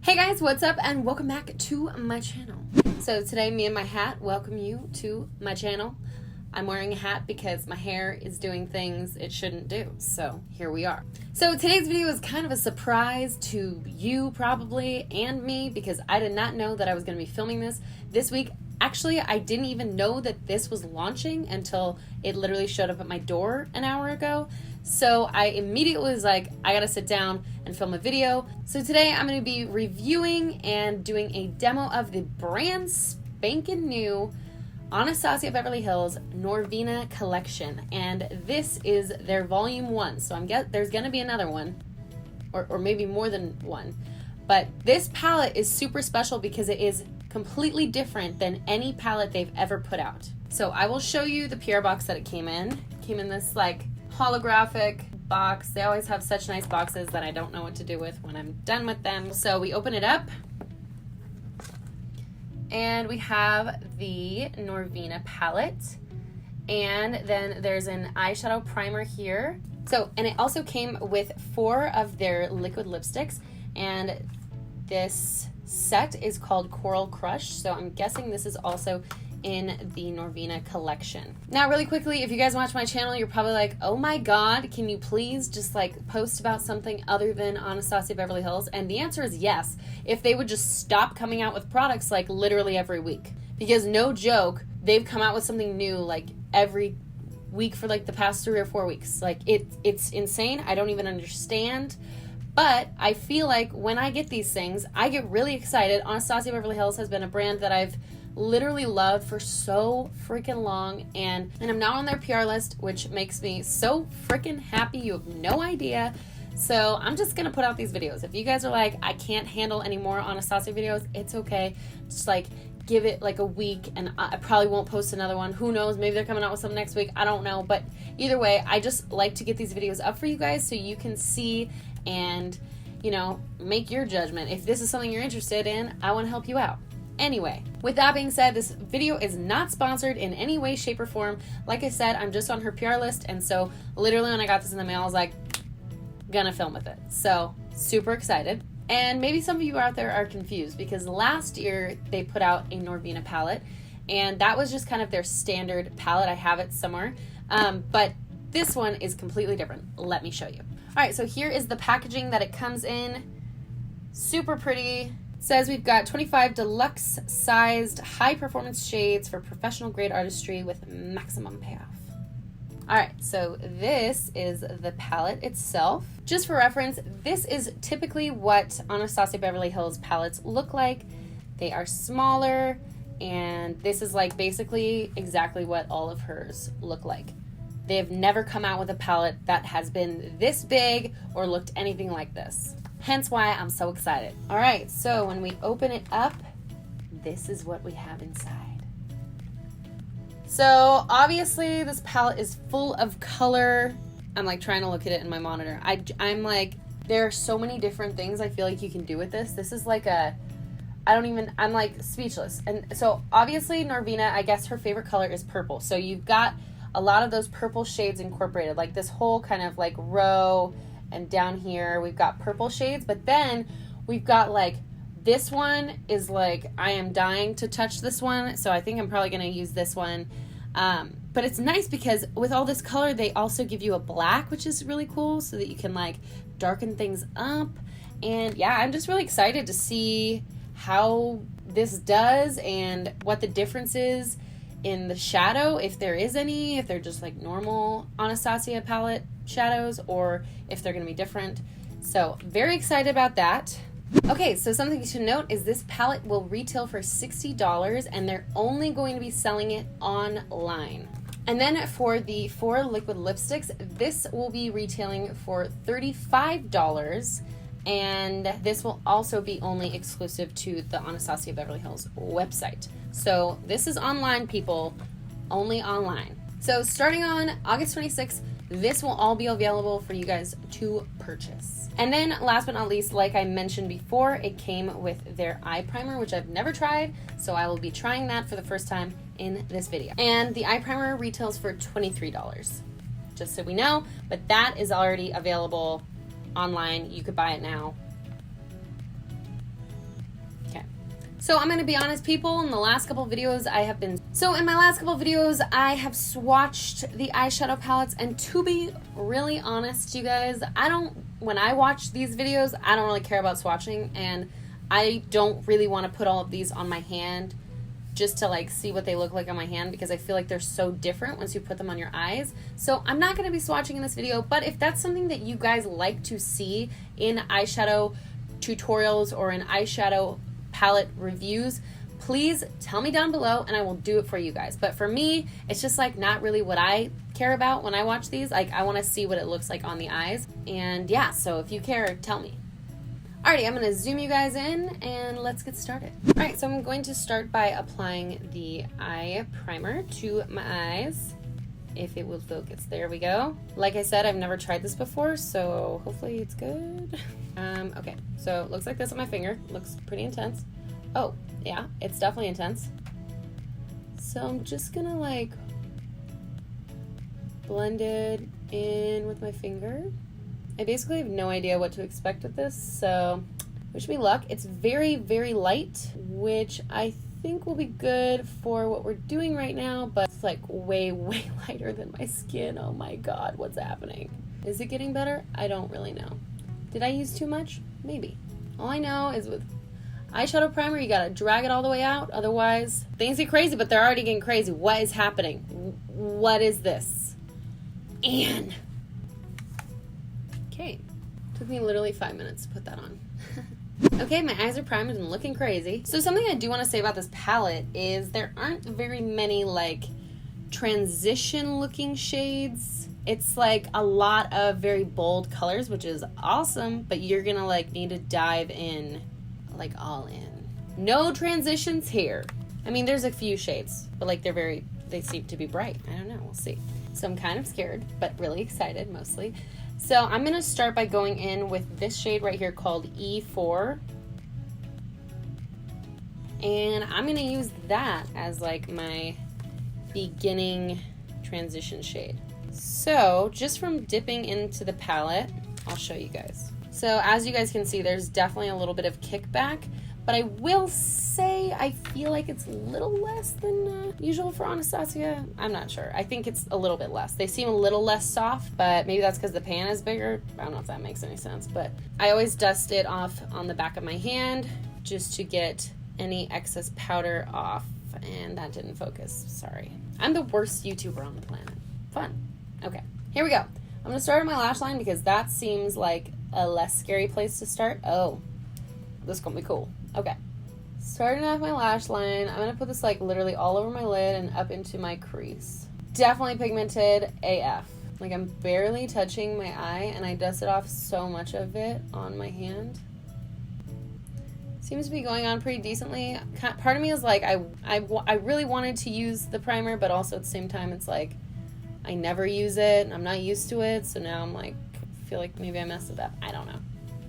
Hey guys, what's up and welcome back to my channel. So today me and my hat welcome you to my channel. I'm wearing a hat because my hair is doing things it shouldn't do, so here we are. So today's video is kind of a surprise to you probably and me because I did not know that I was going to be filming this week. Actually, I didn't even know that this was launching until it literally showed up at my door an hour ago. So I immediately was like, I gotta sit down and film a video. So today I'm gonna be reviewing and doing a demo of the brand spanking new Anastasia Beverly Hills Norvina Collection. And this is their volume 1. So there's gonna be another one, or maybe more than one. But this palette is super special because it is completely different than any palette they've ever put out. So I will show you the PR box that it came in. It came in this like holographic box. They always have such nice boxes that I don't know what to do with when I'm done with them. So we open it up and we have the Norvina palette, and then there's an eyeshadow primer here. So, and it also came with 4 of their liquid lipsticks, and this set is called Coral Crush, so I'm guessing this is also in the Norvina collection. Now really quickly, if you guys watch my channel, you're probably like, oh my god, can you please just like post about something other than Anastasia Beverly Hills? And the answer is yes, if they would just stop coming out with products like literally every week. Because no joke, they've come out with something new like every week for like the past 3 or 4 weeks. Like it's insane. I don't even understand. But I feel like when I get these things, I get really excited. Anastasia Beverly Hills has been a brand that I've literally loved for so freaking long, and I'm now on their PR list, which makes me so freaking happy. You have no idea. So I'm just gonna put out these videos. If you guys are like, I can't handle any more Anastasia videos, it's okay. Just like give it like a week and I probably won't post another one. Who knows, maybe they're coming out with something next week, I don't know. But either way, I just like to get these videos up for you guys so you can see and, you know, make your judgment. If this is something you're interested in, I want to help you out. Anyway, with that being said, this video is not sponsored in any way, shape, or form. Like I said, I'm just on her PR list, and so literally when I got this in the mail, I was like, gonna film with it. So, super excited. And maybe some of you out there are confused because last year they put out a Norvina palette, and that was just kind of their standard palette. I have it somewhere. But this one is completely different. Let me show you. All right, so here is the packaging that it comes in. Super pretty. Says we've got 25 deluxe sized high performance shades for professional grade artistry with maximum payoff. All right, so this is the palette itself. Just for reference, this is typically what Anastasia Beverly Hills palettes look like. They are smaller, and this is like basically exactly what all of hers look like. They have never come out with a palette that has been this big or looked anything like this. Hence why I'm so excited. All right, so when we open it up, this is what we have inside. So obviously this palette is full of color. I'm like trying to look at it in my monitor. I'm like, there are so many different things I feel like you can do with this. This is like I'm like speechless. And so obviously Norvina, I guess her favorite color is purple. So you've got a lot of those purple shades incorporated, like this whole kind of like row. And down here we've got purple shades, but then we've got like this one is like, I am dying to touch this one, so I think I'm probably gonna use this one. But it's nice because with all this color they also give you a black, which is really cool, so that you can like darken things up. And yeah, I'm just really excited to see how this does and what the difference is in the shadow, if there is any, if they're just like normal Anastasia palette shadows or if they're going to be different. So very excited about that. Okay, so something to note is this palette will retail for $60 and they're only going to be selling it online. And then for the 4 liquid lipsticks, this will be retailing for $35, and this will also be only exclusive to the Anastasia Beverly Hills website. So this is online, people, only online. So starting on August 26th, this will all be available for you guys to purchase. And then last but not least, like I mentioned before, it came with their eye primer, which I've never tried, so I will be trying that for the first time in this video. And the eye primer retails for $23, just so we know, but that is already available online. You could buy it now. So I'm gonna be honest, people, in my last couple videos I have swatched the eyeshadow palettes, and to be really honest, you guys, when I watch these videos, I don't really care about swatching, and I don't really want to put all of these on my hand just to like see what they look like on my hand, because I feel like they're so different once you put them on your eyes. So I'm not going to be swatching in this video, but if that's something that you guys like to see in eyeshadow tutorials or in eyeshadow palette reviews, please tell me down below and I will do it for you guys. But for me, it's just like not really what I care about when I watch these. Like, I want to see what it looks like on the eyes. And yeah, so if you care, tell me. Alrighty, I'm going to zoom you guys in and let's get started. Alright, so I'm going to start by applying the eye primer to my eyes. If it will focus. There we go. Like I said, I've never tried this before, so hopefully it's good. Okay, so it looks like this on my finger. Looks pretty intense. Oh, yeah, it's definitely intense. So I'm just gonna like blend it in with my finger. I basically have no idea what to expect with this, so wish me luck. It's very, very light, which I think will be good for what we're doing right now, but it's like way, way lighter than my skin. Oh my god, what's happening? Is it getting better? I don't really know. Did I use too much? Maybe. All I know is with eyeshadow primer, you gotta drag it all the way out, otherwise things get crazy, but they're already getting crazy. What is happening? What is this? Anne. Okay, took me literally 5 minutes to put that on. Okay, my eyes are primed and looking crazy. So something I do want to say about this palette is there aren't very many like transition looking shades. It's like a lot of very bold colors, which is awesome, but you're gonna like need to dive in, like all in. No transitions here. I mean, there's a few shades, but like they seem to be bright. I don't know, we'll see. So I'm kind of scared, but really excited mostly. So I'm going to start by going in with this shade right here called E4. And I'm going to use that as like my beginning transition shade. So just from dipping into the palette, I'll show you guys. So as you guys can see, there's definitely a little bit of kickback, but I will say I feel like it's a little less than usual for Anastasia. I'm not sure. I think it's a little bit less. They seem a little less soft, but maybe that's because the pan is bigger. I don't know if that makes any sense, but I always dust it off on the back of my hand just to get any excess powder off, and that didn't focus. Sorry. I'm the worst YouTuber on the planet. Fun. Okay, here we go. I'm going to start on my lash line because that seems like a less scary place to start. Oh, this is going to be cool. Okay, starting off my lash line, I'm going to put this like literally all over my lid and up into my crease. Definitely pigmented AF. Like I'm barely touching my eye and I dusted off so much of it on my hand. Seems to be going on pretty decently. Part of me is like, I really wanted to use the primer, but also at the same time it's like, I never use it and I'm not used to it, so now I'm like, feel like maybe I messed it up. I don't know.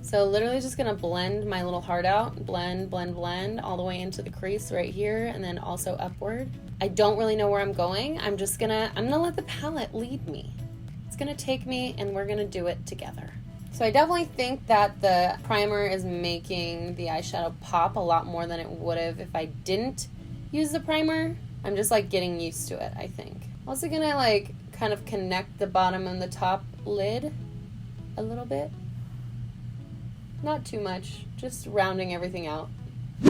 So literally just gonna blend my little heart out, blend, blend, blend all the way into the crease right here and then also upward. I don't really know where I'm going. I'm gonna let the palette lead me. It's gonna take me and we're gonna do it together. So I definitely think that the primer is making the eyeshadow pop a lot more than it would have if I didn't use the primer. I'm just like getting used to it, I think. Also gonna like kind of connect the bottom and the top lid a little bit. Not too much, just rounding everything out.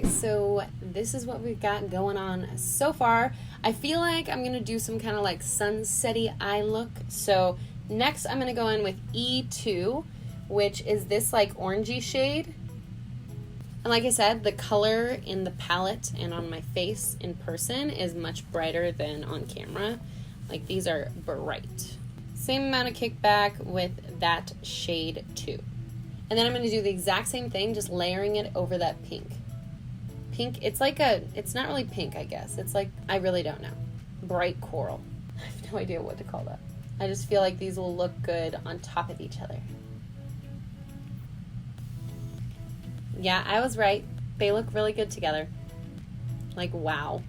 So this is what we've got going on so far. I feel like I'm gonna do some kind of like sunsetty eye look. So next I'm gonna go in with E2, which is this like orangey shade. And like I said, the color in the palette and on my face in person is much brighter than on camera. Like these are bright. Same amount of kickback with that shade too. And then I'm going to do the exact same thing, just layering it over that pink. Pink, it's not really pink, I guess. It's like, I really don't know. Bright coral. I have no idea what to call that. I just feel like these will look good on top of each other. Yeah, I was right. They look really good together. Like, wow.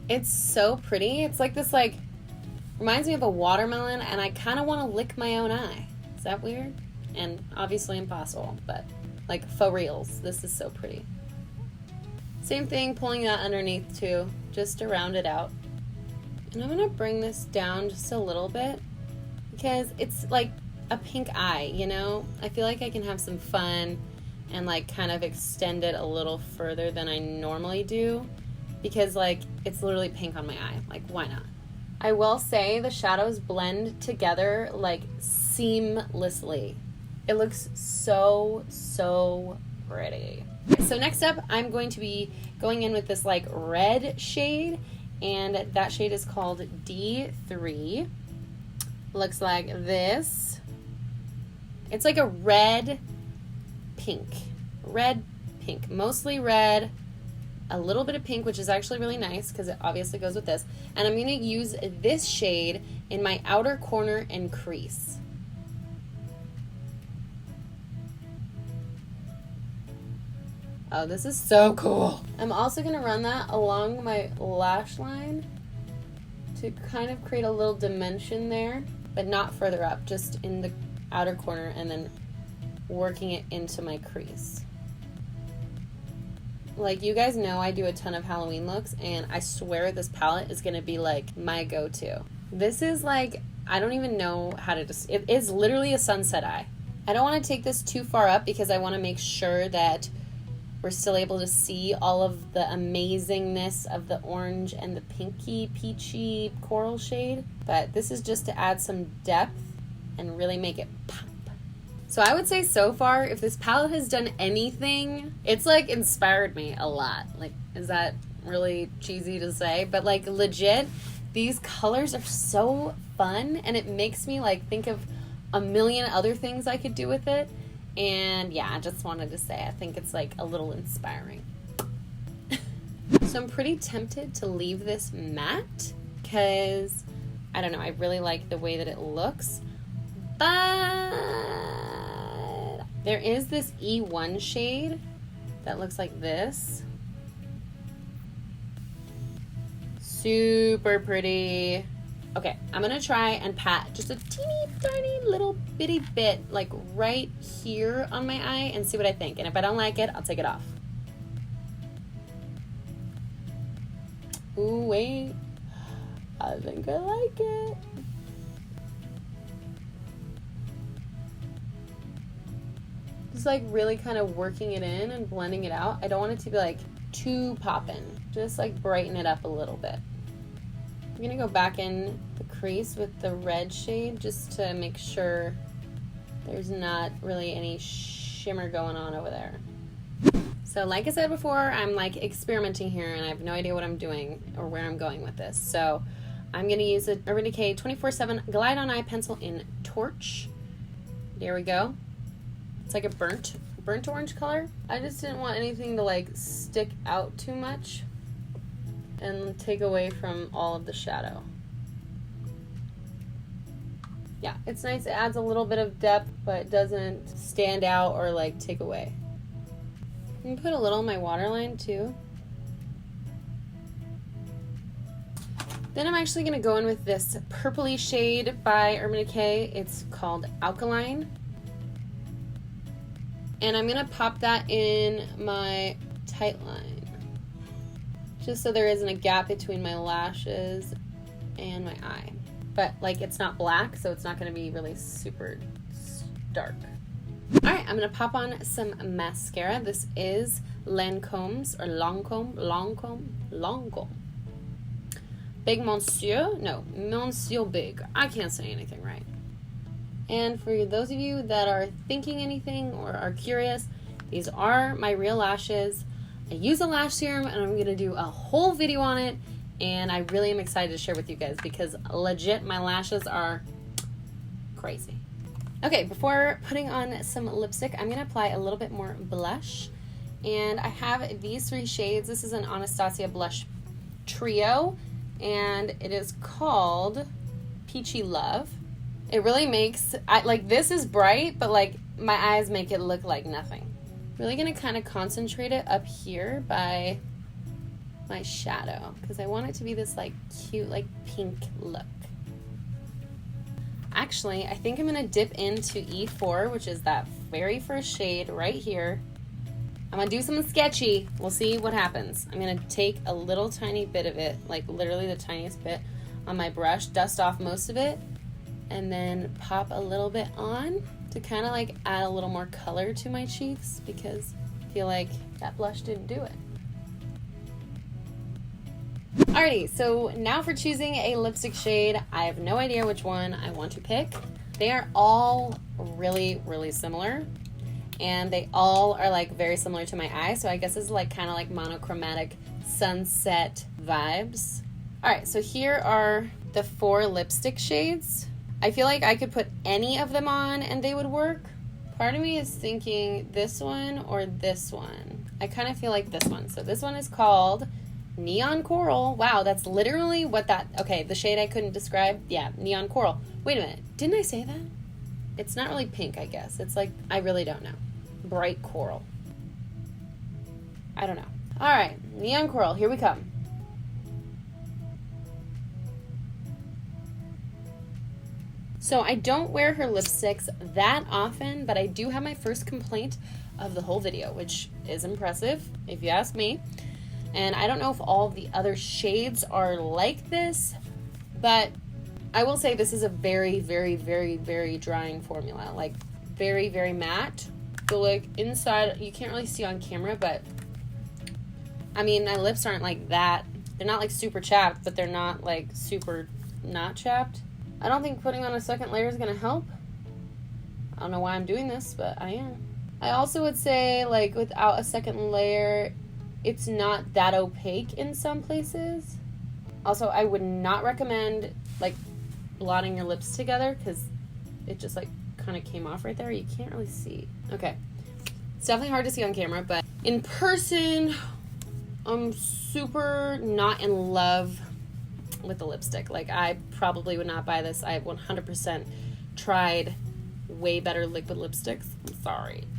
It's so pretty. It's like this, like, reminds me of a watermelon, and I kind of want to lick my own eye. Is that weird? And obviously impossible, but like for reals, this is so pretty. Same thing, pulling that underneath too, just to round it out. And I'm gonna bring this down just a little bit because it's like a pink eye, you know? I feel like I can have some fun and like kind of extend it a little further than I normally do because like it's literally pink on my eye. Like, why not? I will say the shadows blend together like seamlessly. It looks so, so pretty. So next up, I'm going to be going in with this like red shade, and that shade is called D3. Looks like this. It's like a red pink, mostly red, a little bit of pink, which is actually really nice because it obviously goes with this. And I'm going to use this shade in my outer corner and crease. Oh, this is so cool. I'm also going to run that along my lash line to kind of create a little dimension there, but not further up, just in the outer corner, and then working it into my crease. Like, you guys know I do a ton of Halloween looks, and I swear this palette is going to be like my go-to. This is like, I don't even know how to it is literally a sunset eye. I don't want to take this too far up because I want to make sure that we're still able to see all of the amazingness of the orange and the pinky, peachy coral shade. But this is just to add some depth and really make it pop. So I would say so far, if this palette has done anything, it's like inspired me a lot. Like, is that really cheesy to say? But like legit, these colors are so fun, and it makes me like think of a million other things I could do with it. And yeah, I just wanted to say I think it's like a little inspiring. So I'm pretty tempted to leave this matte because, I don't know, I really like the way that it looks. But there is this E1 shade that looks like this. Super pretty. Okay, I'm gonna try and pat just a teeny tiny little bitty bit like right here on my eye and see what I think. And if I don't like it, I'll take it off. Ooh, wait. I think I like it. Just like really kind of working it in and blending it out. I don't want it to be like too poppin'. Just like brighten it up a little bit. I'm gonna go back in the crease with the red shade just to make sure there's not really any shimmer going on over there. So like I said before, I'm like experimenting here and I have no idea what I'm doing or where I'm going with this. So I'm gonna use the Urban Decay 24/7 Glide On Eye Pencil in Torch. There we go. It's like a burnt orange color. I just didn't want anything to like stick out too much and take away from all of the shadow. Yeah, it's nice. It adds a little bit of depth, but it doesn't stand out or like take away. I'm gonna put a little in my waterline too. Then I'm actually gonna go in with this purpley shade by Urban Decay. It's called Alkaline. And I'm gonna pop that in my tight line, just so there isn't a gap between my lashes and my eye. But like it's not black, so it's not gonna be really super dark. All right, I'm gonna pop on some mascara. This is Lancome's or Lancome. Big Monsieur, no, Monsieur Big. I can't say anything right. And for those of you that are thinking anything or are curious, these are my real lashes. I use a lash serum and I'm gonna do a whole video on it, and I really am excited to share with you guys because legit my lashes are crazy. Okay, before putting on some lipstick, I'm gonna apply a little bit more blush, and I have these three shades. This is an Anastasia blush trio, and it is called Peachy Love. It really makes, like this is bright, but like my eyes make it look like nothing. Really gonna kind of concentrate it up here by my shadow because I want it to be this like cute like pink look. Actually, I think I'm gonna dip into E4, which is that very first shade right here. I'm gonna do something sketchy. We'll see what happens. I'm gonna take a little tiny bit of it, like literally the tiniest bit on my brush, dust off most of it, and then pop a little bit on to kind of like add a little more color to my cheeks because I feel like that blush didn't do it. Alrighty, so now for choosing a lipstick shade. I have no idea which one I want to pick. They are all really, really similar, and they all are like very similar to my eye, so I guess it's like kind of like monochromatic sunset vibes. Alright, so here are the 4 lipstick shades. I feel like I could put any of them on and they would work. Part of me is thinking this one or this one. I kind of feel like this one. So this one is called Neon Coral. Wow, that's literally what that, okay, the shade I couldn't describe. Yeah, Neon Coral. Wait a minute, didn't I say that? It's not really pink, I guess. It's like, I really don't know. Bright coral. I don't know. All right, Neon Coral, here we come. So I don't wear her lipsticks that often, but I do have my first complaint of the whole video, which is impressive, if you ask me. And I don't know if all of the other shades are like this, but I will say this is a very, very, very, very drying formula. Like, very, very matte. So, like, inside, you can't really see on camera, but, I mean, my lips aren't like that. They're not, like, super chapped, but they're not, like, super not chapped. I don't think putting on a second layer is going to help. I don't know why I'm doing this, but I am. I also would say, like, without a second layer, it's not that opaque in some places. Also, I would not recommend like blotting your lips together because it just like kind of came off right there. You can't really see. Okay. It's definitely hard to see on camera, but in person, I'm super not in love with the lipstick. Like, I probably would not buy this. I 100% tried way better liquid lipsticks.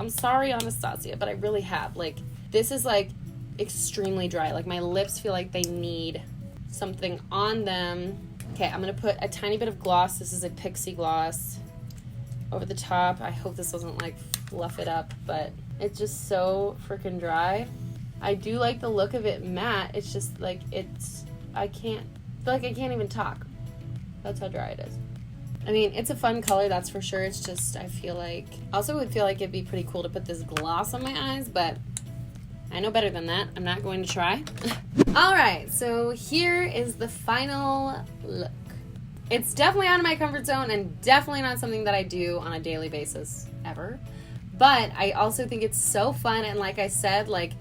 I'm sorry, Anastasia, but I really have. Like, this is like extremely dry. Like, my lips feel like they need something on them. Okay, I'm gonna put a tiny bit of gloss. This is a Pixie gloss over the top. I hope this doesn't like fluff it up, but it's just so freaking dry. I do like the look of it matte. It's just like I feel like I can't even talk. That's how dry it is. I mean, it's a fun color, that's for sure. It's just, I feel like, also would feel like it'd be pretty cool to put this gloss on my eyes, but I know better than that. I'm not going to try. All right, so here is the final look. It's definitely out of my comfort zone and definitely not something that I do on a daily basis ever. But I also think it's so fun, and like I said, like,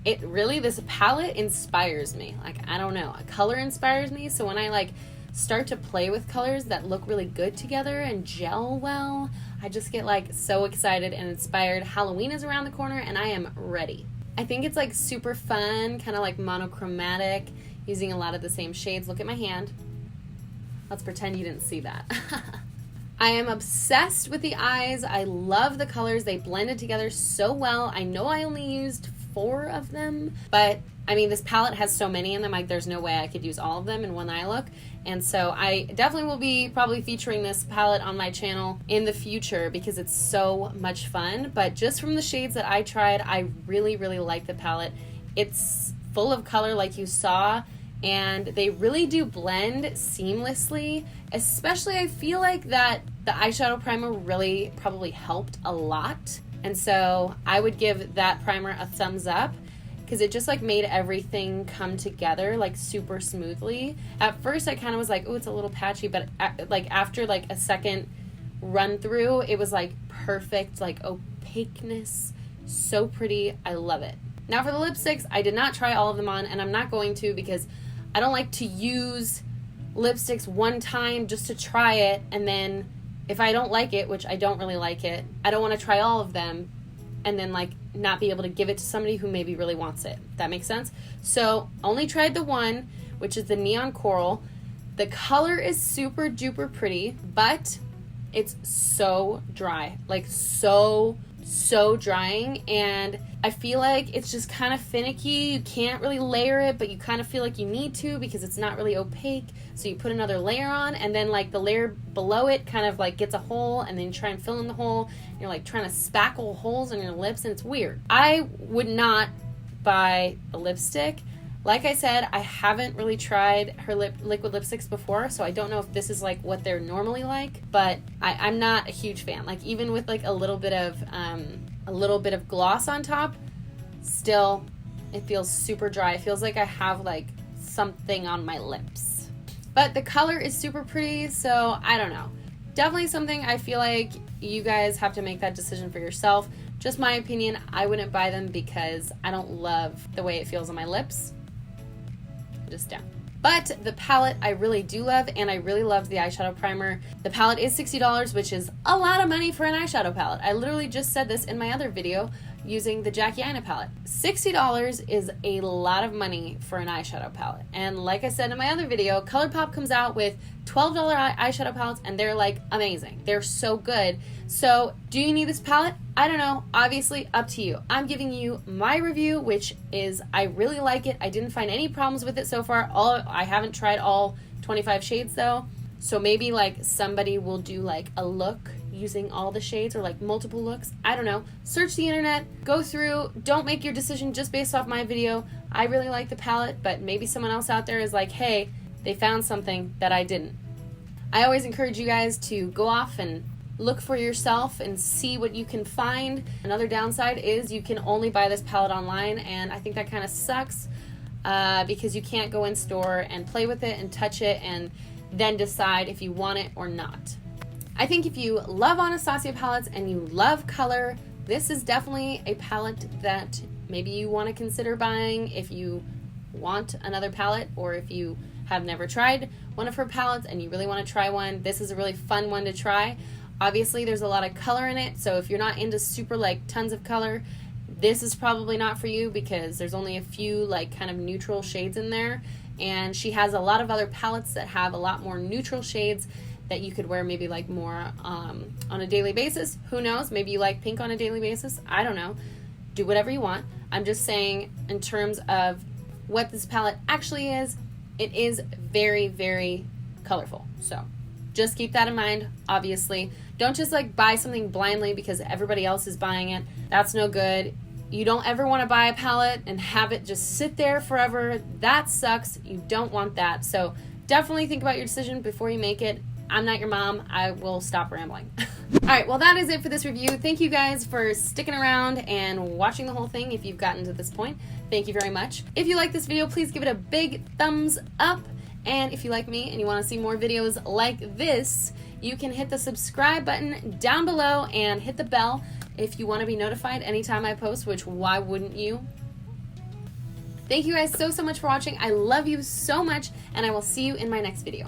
it really, this palette inspires me. Like, I don't know, a color inspires me. So when I like start to play with colors that look really good together and gel well, I just get like so excited and inspired. Halloween is around the corner and I am ready. I think it's like super fun, kind of like monochromatic, using a lot of the same shades. Look at my hand. Let's pretend you didn't see that. I am obsessed with the eyes. I love the colors. They blended together so well. I know I only used 4 of them, but I mean, this palette has so many in them, like there's no way I could use all of them in one eye look. And so I definitely will be probably featuring this palette on my channel in the future because it's so much fun. But just from the shades that I tried, I really, really like the palette. It's full of color like you saw, and they really do blend seamlessly. Especially, I feel like that the eyeshadow primer really probably helped a lot. And so I would give that primer a thumbs up, because it just like made everything come together like super smoothly. At first I kind of was like, oh, it's a little patchy, but like after like a second run through, it was like perfect, like opaqueness, so pretty. I love it. Now for the lipsticks, I did not try all of them on, and I'm not going to, because I don't like to use lipsticks one time just to try it, and then if I don't like it, which I don't really like it, I don't want to try all of them and then like not be able to give it to somebody who maybe really wants it. That makes sense? So only tried the one, which is the Neon Coral. The color is super duper pretty, but it's so dry, like so so drying, and I feel like it's just kind of finicky. You can't really layer it, but you kind of feel like you need to because it's not really opaque. So you put another layer on, and then like the layer below it kind of like gets a hole, and then you try and fill in the hole. You're like trying to spackle holes in your lips, and it's weird. I would not buy a lipstick. Like I said, I haven't really tried her liquid lipsticks before, so I don't know if this is like what they're normally like, but I'm not a huge fan. Like even with like a little bit of gloss on top, still it feels super dry. It feels like I have like something on my lips. But the color is super pretty, so I don't know. Definitely something I feel like you guys have to make that decision for yourself. Just my opinion, I wouldn't buy them because I don't love the way it feels on my lips. Just down. But the palette I really do love, and I really love the eyeshadow primer. The palette is $60, which is a lot of money for an eyeshadow palette. I literally just said this in my other video using the Jackie Aina palette. $60 is a lot of money for an eyeshadow palette. And like I said in my other video, ColourPop comes out with $12 eyeshadow palettes, and they're like amazing. They're so good. So do you need this palette? I don't know. Obviously, up to you. I'm giving you my review, which is I really like it. I didn't find any problems with it so far. I haven't tried all 25 shades though. So maybe like somebody will do like a look using all the shades or like multiple looks. I don't know. Search the internet, go through, don't make your decision just based off my video. I really like the palette, but maybe someone else out there is like, hey, they found something that I didn't. I always encourage you guys to go off and look for yourself and see what you can find. Another downside is you can only buy this palette online, and I think that kind of sucks because you can't go in store and play with it and touch it and then decide if you want it or not. I think if you love Anastasia palettes and you love color, this is definitely a palette that maybe you want to consider buying if you want another palette, or if you have never tried one of her palettes and you really want to try one. This is a really fun one to try. Obviously there's a lot of color in it, so if you're not into super like tons of color, this is probably not for you because there's only a few like kind of neutral shades in there, and she has a lot of other palettes that have a lot more neutral shades that you could wear maybe like more on a daily basis. Who knows? Maybe you like pink on a daily basis. I don't know. Do whatever you want. I'm just saying in terms of what this palette actually is, it is very, very colorful. So just keep that in mind, obviously. Don't just like buy something blindly because everybody else is buying it. That's no good. You don't ever want to buy a palette and have it just sit there forever. That sucks. You don't want that. So definitely think about your decision before you make it. I'm not your mom. I will stop rambling. All right, well, that is it for this review. Thank you guys for sticking around and watching the whole thing if you've gotten to this point. Thank you very much. If you like this video, please give it a big thumbs up. And if you like me and you want to see more videos like this, you can hit the subscribe button down below and hit the bell if you want to be notified anytime I post, which why wouldn't you? Thank you guys so much for watching. I love you so much, and I will see you in my next video.